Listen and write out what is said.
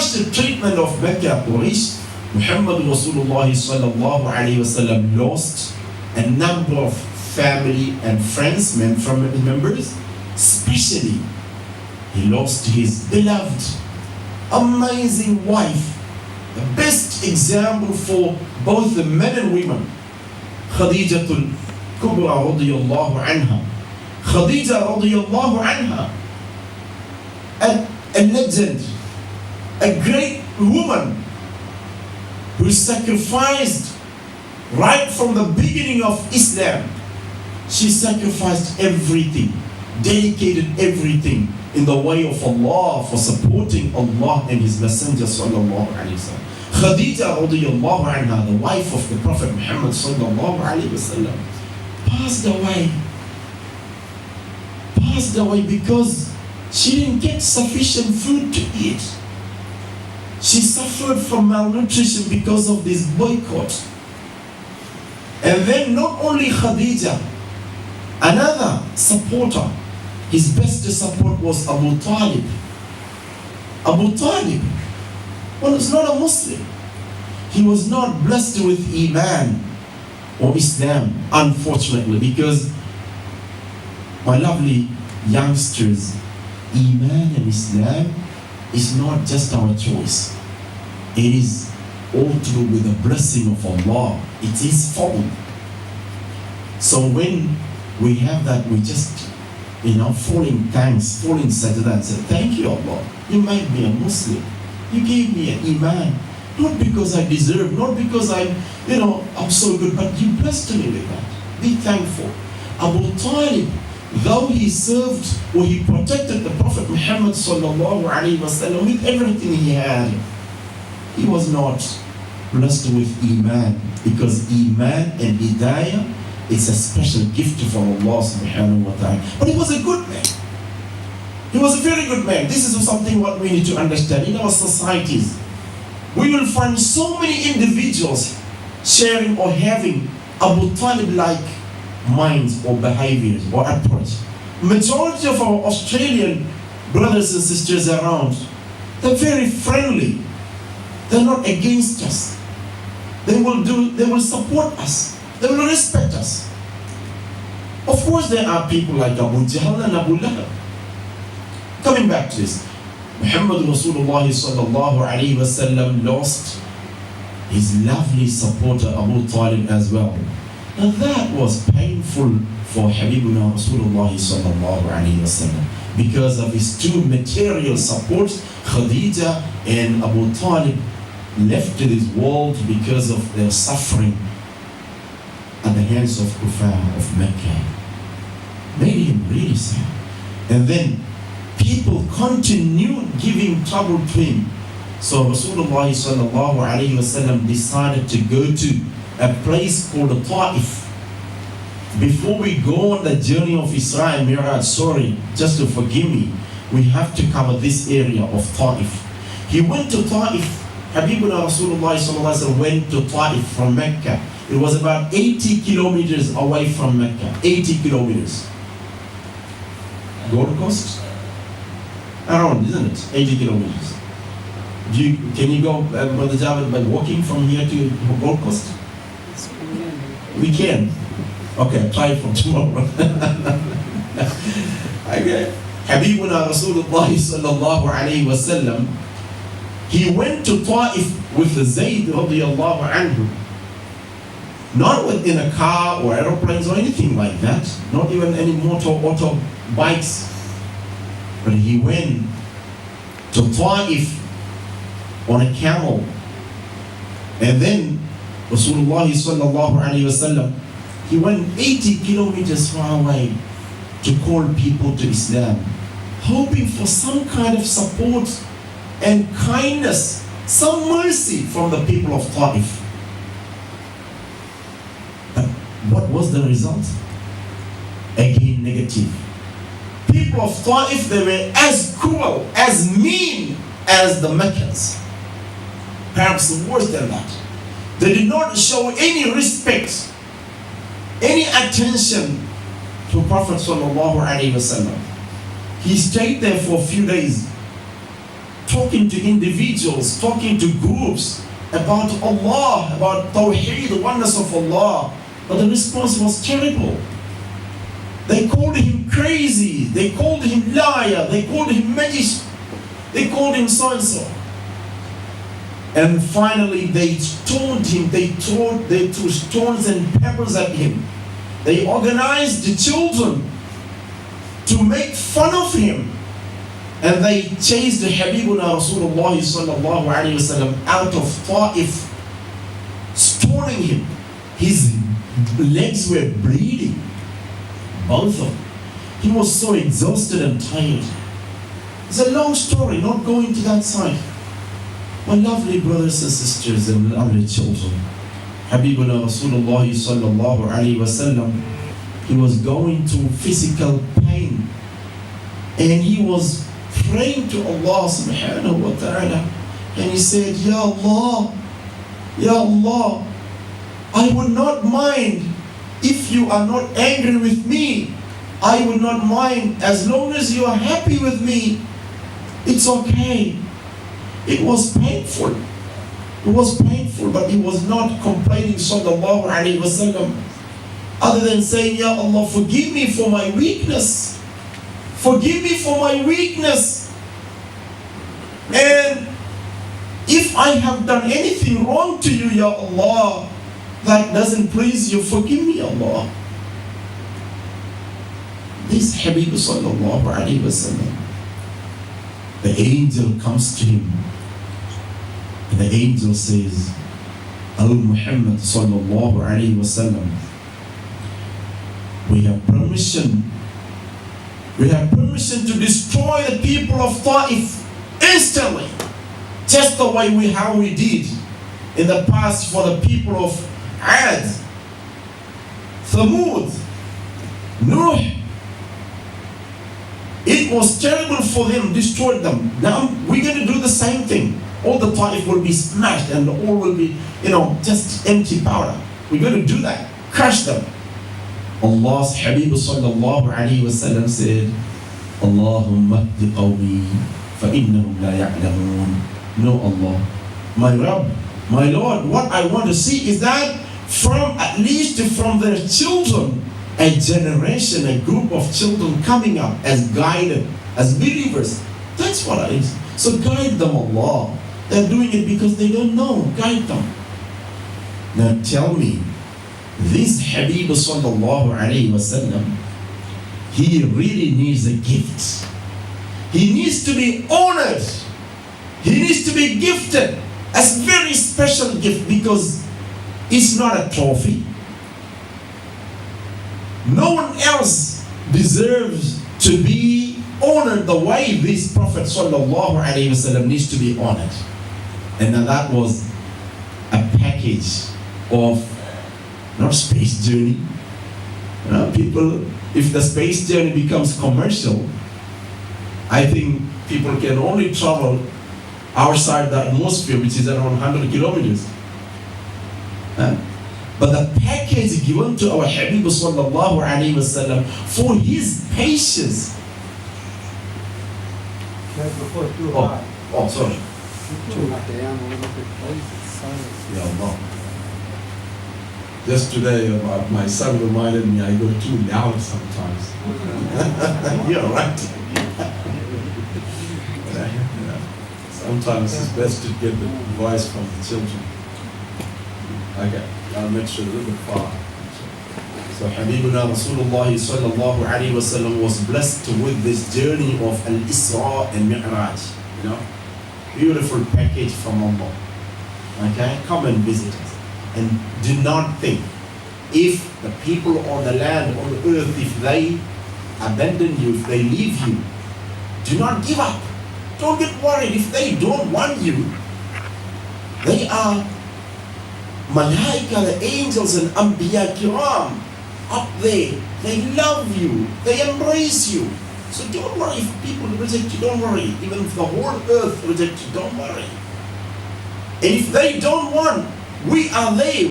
harsh treatment of Mecca Quraysh, Muhammad Rasulullah sallallahu alayhi wasallam lost a number of family and friends, members, especially he lost his beloved, amazing wife, the best example for both the men and women, Khadijatul Kubra radiyallahu anha. Khadija radiyallahu anha, a legend, a great woman who sacrificed right from the beginning of Islam. She sacrificed everything, dedicated everything in the way of Allah for supporting Allah and His Messenger sallallahu alaihi wasallam. Khadija radiyallahu anha, the wife of the Prophet Muhammad sallallahu alaihi wasallam, passed away because she didn't get sufficient food to eat. She suffered from malnutrition because of this boycott. And then not only Khadija, another supporter, his best support was Abu Talib. Abu Talib was not a Muslim. He was not blessed with Iman or Islam, unfortunately, because my lovely youngsters, Iman and Islam is not just our choice. It is all to do with the blessing of Allah. It is fadl. So when we have that, we just, falling thanks, falling sajda and say, thank you Allah. You made me a Muslim. You gave me an Iman. Not because I deserve, not because I'm so good, but you blessed me with that. Be thankful. Abu Talib, though he served or he protected the Prophet Muhammad sallallahu alaihi wasallam with everything he had, he was not blessed with Iman, because Iman and Hidayah is a special gift from Allah subhanahu wa ta'ala. But he was a good man. He was a very good man. This is something what we need to understand. In our societies, we will find so many individuals sharing or having Abu Talib-like minds or behaviors or approach. Majority of our Australian brothers and sisters around, they're very friendly. They're not against us. They will support us. They will respect us. Of course, there are people like Abu Jahl and Abu Lahab. Coming back to this, Muhammad Rasulullah sallallahu alayhi wasallam lost his lovely supporter Abu Talib as well. Now that was painful for Habibuna Rasulullah sallallahu alayhi wasallam because of his two material supports, Khadija and Abu Talib, left to this world because of their suffering at the hands of Kuffar of Mecca. Made him really sad. And then people continued giving trouble to him. So Rasulullah sallallahu alayhi wasallam decided to go to a place called Ta'if. Before we go on the journey of Israa Miraaj, sorry, just to forgive me, we have to cover this area of Ta'if. He went to Ta'if. Habibuna Rasulullah sallallahu alayhi wasallam went to Ta'if from Mecca. It was about 80 kilometers away from Mecca. 80 kilometers. Gold Coast? Around, isn't it? 80 kilometers. Can you go, Brother Javed, by walking from here to Gold Coast? We can. Okay, try from tomorrow. Okay. Habibuna Rasulullah sallallahu alayhi wasallam, he went to Ta'if with Zayd radiyallahu anhu. Not within a car or aeroplanes or anything like that. Not even any auto bikes. But he went to Ta'if on a camel. And then Rasulullah sallallahu alayhi wasallam, he went 80 kilometers far away to call people to Islam, hoping for some kind of support and kindness, some mercy from the people of Ta'if. But what was the result? Again, negative. People of Ta'if, they were as cruel, as mean as the Meccans. Perhaps worse than that. They did not show any respect, any attention to Prophet sallallahu alaihi wasallam. He stayed there for a few days. talking to individuals, talking to groups about Allah, about Tawheed, the oneness of Allah. But the response was terrible. They called him crazy, they called him liar, they called him magician, they called him so-and-so. And finally they stoned him, they threw stones and pebbles at him. They organized the children to make fun of him. And they chased Habibuna Rasulullah sallallahu alayhi wa sallam out of Ta'if, stoning him. His legs were bleeding, both of them. He was so exhausted and tired. It's a long story, not going to that side. My lovely brothers and sisters and lovely children, Habibuna Rasulullah sallallahu alayhi wa sallam, he was going through physical pain. And he was praying to Allah subhanahu wa ta'ala. And he said, Ya Allah, I would not mind if you are not angry with me. I would not mind as long as you are happy with me. It's okay. It was painful. It was painful, but he was not complaining sallallahu alayhi wa sallam, other than saying, Ya Allah, forgive me for my weakness. Forgive me for my weakness. And if I have done anything wrong to you, Ya Allah, that doesn't please you, forgive me, Allah. This Habib sallallahu alayhi wa sallam, the angel comes to him, and the angel says, O Muhammad sallallahu alayhi wa sallam, we have permission to destroy the people of Ta'if instantly, just the way how we did in the past for the people of Ad, Thamud, Nuh. It was terrible for them, destroyed them. Now we're going to do the same thing. All the Ta'if will be smashed and all will be, just empty powder. We're going to do that, crush them. Allah's Habib sallallahu alayhi wa sallam said, Allahumma hdi qawmi fa innahum la ya'lamun. No, Allah, my Rabb, my Lord, what I want to see is that at least from their children, a generation, a group of children coming up as guided, as believers. That's what it is. So guide them, Allah. They're doing it because they don't know. Guide them. Now tell me, this Habib sallallahu alayhi wa sallam, he really needs a gift. He needs to be honored. He needs to be gifted as a very special gift, because it's not a trophy. No one else deserves to be honored the way this Prophet sallallahu alayhi wa sallam needs to be honored. And now that was a package of not space journey. People, if the space journey becomes commercial, I think people can only travel outside the atmosphere, which is around 100 kilometers. But the package given to our Habib sallallahu alayhi wa sallam for his patience. Sorry. Ya Allah. Just today, my son reminded me I go too loud sometimes. You're right. Sometimes it's best to get the advice from the children. Okay, I'll make sure a little bit far. So Habibuna Rasulullah sallallahu alayhi wa sallam was blessed with this journey of Israa Miraaj. Beautiful package from Allah. Okay, come and visit us. And do not think, if the people on the land, on the earth, if they abandon you, if they leave you, do not give up. Don't get worried if they don't want you. They are Malaika, the angels and Anbiya Kiram up there. They love you. They embrace you. So don't worry if people reject you. Don't worry. Even if the whole earth rejects you, don't worry. And if they don't want, we are there.